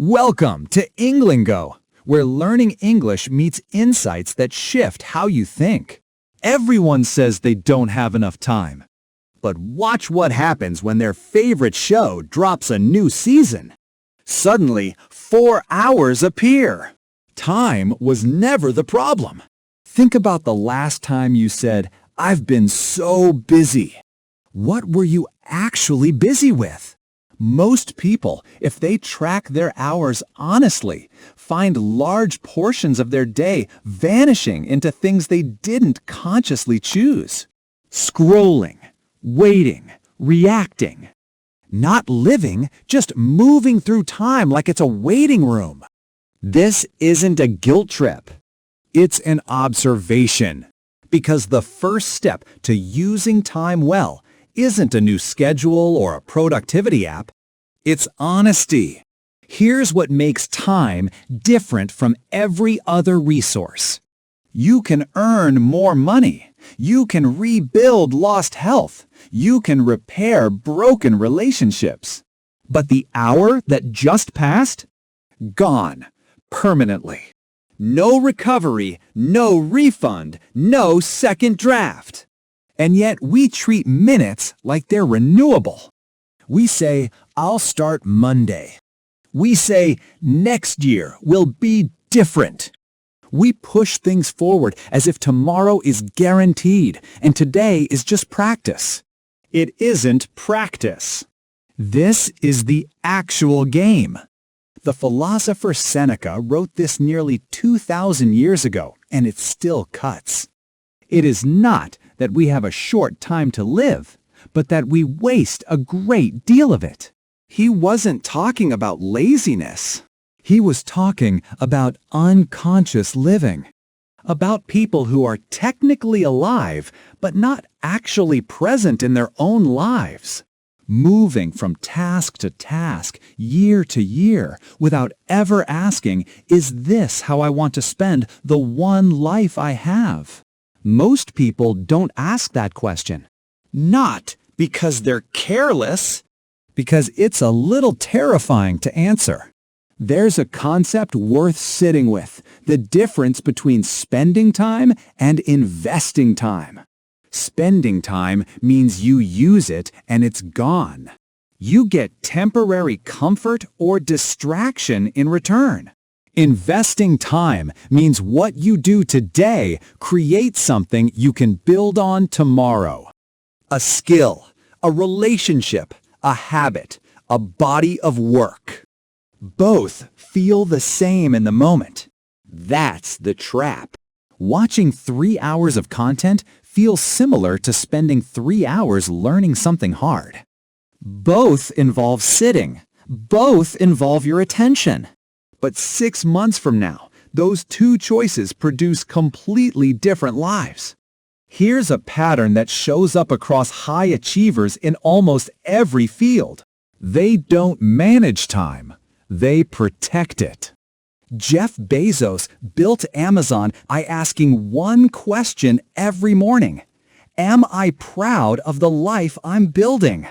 Welcome to Elingo, where learning English meets insights that shift how you think. Everyone says they don't have enough time. But watch what happens when their favorite show drops a new season. Suddenly, 4 hours appear. Time was never the problem. Think about the last time you said, "I've been so busy." What were you actually busy with? Most people, if they track their hours honestly, find large portions of their day vanishing into things they didn't consciously choose. Scrolling, waiting, reacting. Not living, just moving through time like it's a waiting room. This isn't a guilt trip. It's an observation. Because the first step to using time well isn't a new schedule or a productivity app. It's honesty. Here's what makes time different from every other resource. You can earn more money. You can rebuild lost health. You can repair broken relationships. But the hour that just passed? Gone. Permanently. No recovery, no refund, no second draft. And yet we treat minutes like they're renewable. We say, "I'll start Monday." We say, "Next year will be different." We push things forward as if tomorrow is guaranteed and today is just practice. It isn't practice. This is the actual game. The philosopher Seneca wrote this nearly 2,000 years ago, and it still cuts. It is not that we have a short time to live, but that we waste a great deal of it. He wasn't talking about laziness. He was talking about unconscious living, about people who are technically alive, but not actually present in their own lives, moving from task to task, year to year, without ever asking, "Is this how I want to spend the one life I have?" Most people don't ask that question. Not because they're careless, because it's a little terrifying to answer. There's a concept worth sitting with, the difference between spending time and investing time. Spending time means you use it and it's gone. You get temporary comfort or distraction in return. Investing time means what you do today creates something you can build on tomorrow. A skill, a relationship, a habit, a body of work. Both feel the same in the moment. That's the trap. Watching 3 hours of content feels similar to spending 3 hours learning something hard. Both involve sitting. Both involve your attention. But 6 months from now, those two choices produce completely different lives. Here's a pattern that shows up across high achievers in almost every field. They don't manage time. They protect it. Jeff Bezos built Amazon by asking one question every morning. Am I proud of the life I'm building?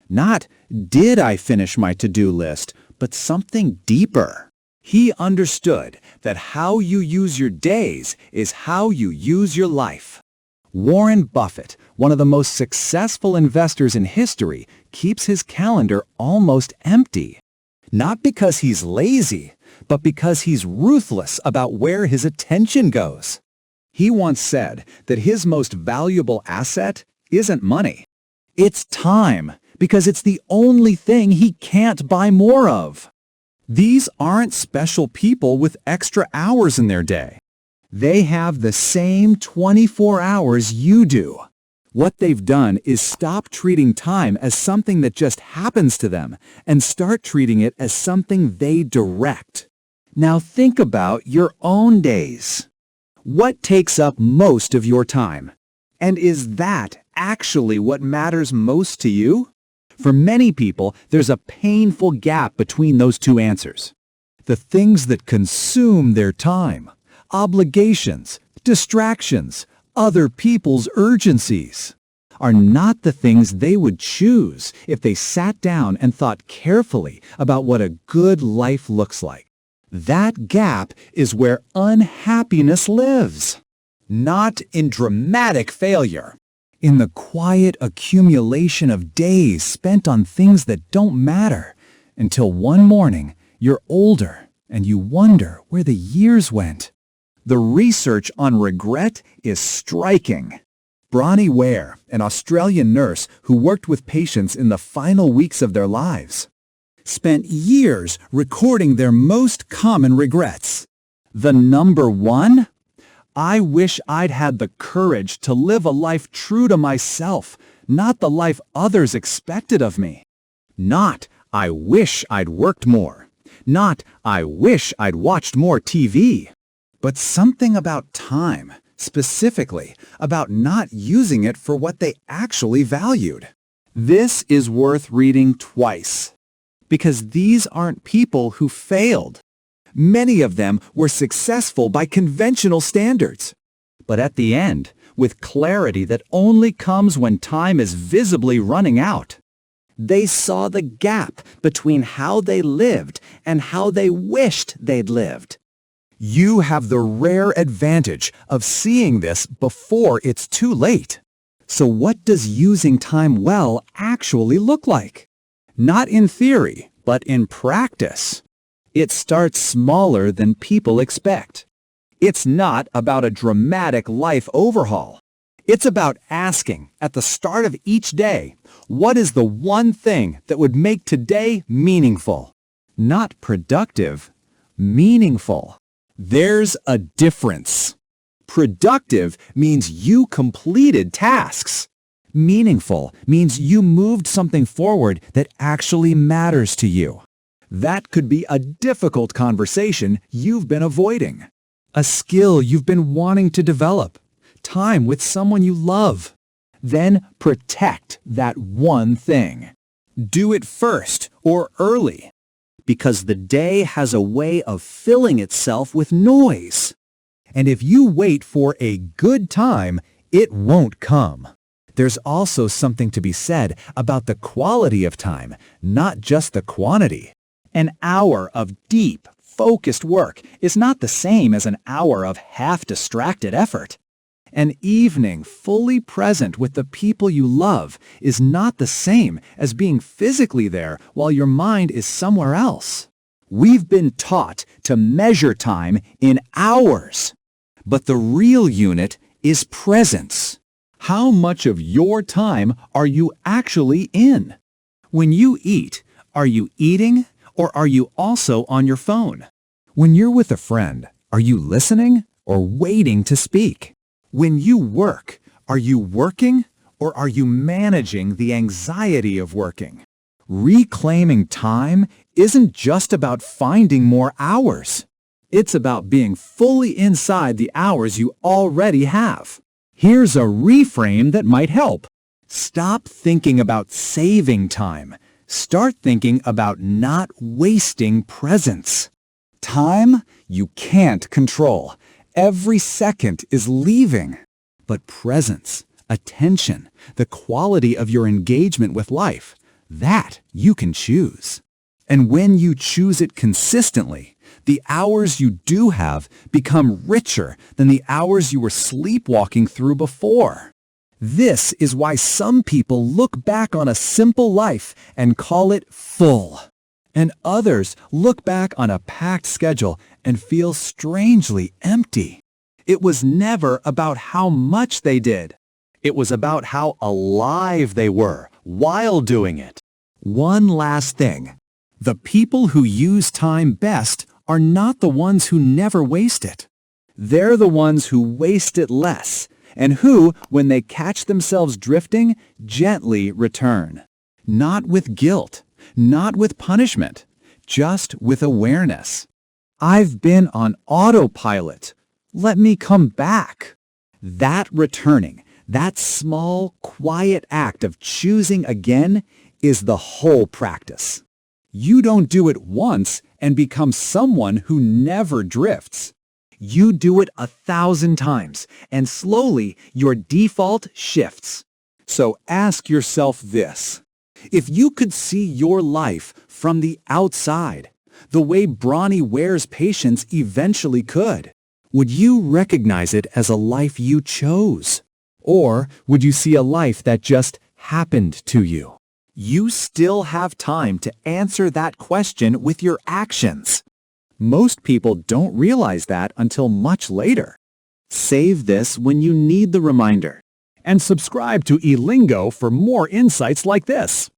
Not, did I finish my to-do list, but something deeper. He understood that how you use your days is how you use your life. Warren Buffett, one of the most successful investors in history, keeps his calendar almost empty. Not because he's lazy, but because he's ruthless about where his attention goes. He once said that his most valuable asset isn't money. It's time, because it's the only thing he can't buy more of. These aren't special people with extra hours in their day. They have the same 24 hours you do. What they've done is stop treating time as something that just happens to them and start treating it as something they direct. Now think about your own days. What takes up most of your time? And is that actually what matters most to you? For many people, there's a painful gap between those two answers. The things that consume their time, obligations, distractions, other people's urgencies. are not the things they would choose if they sat down and thought carefully about what a good life looks like. That gap is where unhappiness lives. Not in dramatic failure. In the quiet accumulation of days spent on things that don't matter, until one morning you're older and you wonder where the years went. The research on regret is striking. Bronnie Ware, an Australian nurse who worked with patients in the final weeks of their lives, spent years recording their most common regrets. The number one? I wish I'd had the courage to live a life true to myself, not the life others expected of me. Not, I wish I'd worked more. Not, I wish I'd watched more TV. But something about time, specifically about not using it for what they actually valued. This is worth reading twice. Because these aren't people who failed. Many of them were successful by conventional standards. But at the end, with clarity that only comes when time is visibly running out, they saw the gap between how they lived and how they wished they'd lived. You have the rare advantage of seeing this before it's too late. So what does using time well actually look like? Not in theory, but in practice. It starts smaller than people expect. It's not about a dramatic life overhaul. It's about asking, at the start of each day, what is the one thing that would make today meaningful? Not productive, meaningful. There's a difference. Productive means you completed tasks. Meaningful means you moved something forward that actually matters to you. That could be a difficult conversation you've been avoiding. A skill you've been wanting to develop. Time with someone you love. Then protect that one thing. Do it first or early. Because the day has a way of filling itself with noise. And if you wait for a good time, it won't come. There's also something to be said about the quality of time, not just the quantity. An hour of deep, focused work is not the same as an hour of half-distracted effort. An evening fully present with the people you love is not the same as being physically there while your mind is somewhere else. We've been taught to measure time in hours, but the real unit is presence. How much of your time are you actually in? When you eat, are you eating? Or are you also on your phone? When you're with a friend, are you listening or waiting to speak? When you work, are you working or are you managing the anxiety of working? Reclaiming time isn't just about finding more hours. It's about being fully inside the hours you already have. Here's a reframe that might help. Stop thinking about saving time. Start thinking about not wasting presence. Time you can't control. Every second is leaving. But presence, attention, the quality of your engagement with life, that you can choose. And when you choose it consistently, the hours you do have become richer than the hours you were sleepwalking through before. This is why some people look back on a simple life and call it full. And others look back on a packed schedule and feel strangely empty. It was never about how much they did. It was about how alive they were while doing it. One last thing. The people who use time best are not the ones who never waste it. They're the ones who waste it less, and who, when they catch themselves drifting, gently return. Not with guilt, not with punishment, just with awareness. I've been on autopilot. Let me come back. That returning, that small, quiet act of choosing again is the whole practice. You don't do it once and become someone who never drifts. You do it 1,000 times, and slowly your default shifts. So ask yourself this. If you could see your life from the outside, the way Bronny Ware's patients eventually could, would you recognize it as a life you chose? Or would you see a life that just happened to you? You still have time to answer that question with your actions. Most people don't realize that until much later. Save this when you need the reminder. And subscribe to Elingo for more insights like this.